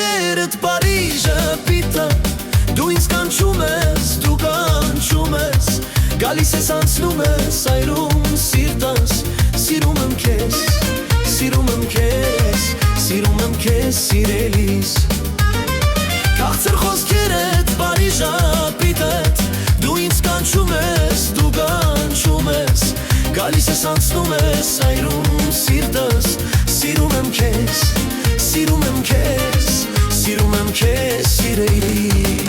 խոսքերդ բարի ժպիտը Դու ինձ կանչում ես, դու կանչում ես Գալիս ես անցնում ես, այրում սիրտս Սիրում եմ քեզ, սիրում եմ քեզ Սիրում եմ քեզ սիրելիս Քաղցր խոսքերդ բարի ժպիտդ Դու ինձ կանչում ես, դու կանչում ես Գալիս ես անցնում ես, այրում սիրտս Սիրում եմ քեզ, սիրում եմ քեզ Սիրում եմ քեզ սիրելիս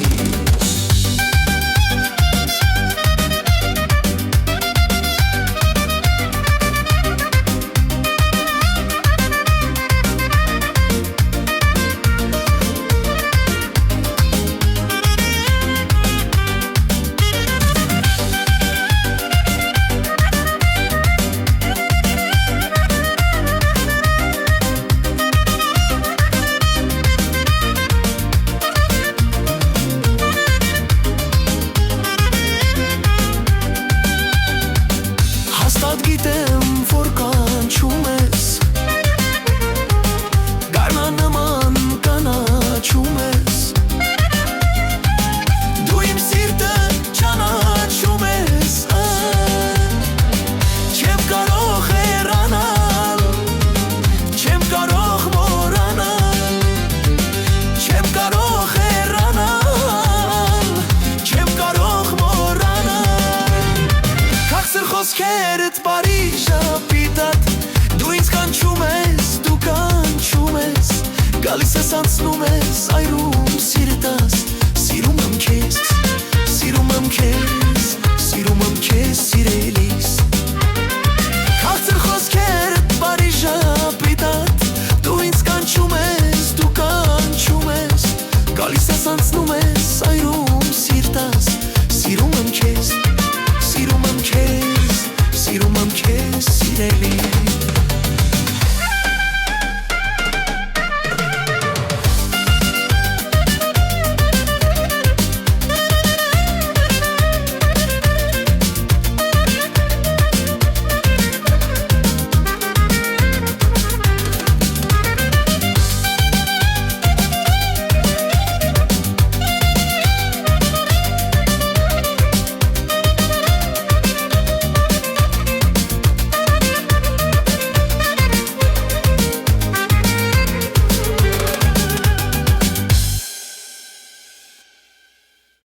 Գիտեմ, որ կանչում ես Գարնանման կանաչում ես Դու իմ սիրտը ճանաչում ես Չեմ կարող հեռանալ Չեմ կարող մոռանալ Չեմ կարող հեռանալ Չեմ կարող մոռանալ Քաղցր խոսքերդ բարի ժպիտդ Դու ինձ կանչում ես, դու կանչում ես Գալիս ես անցնում ես, այրում սիրտս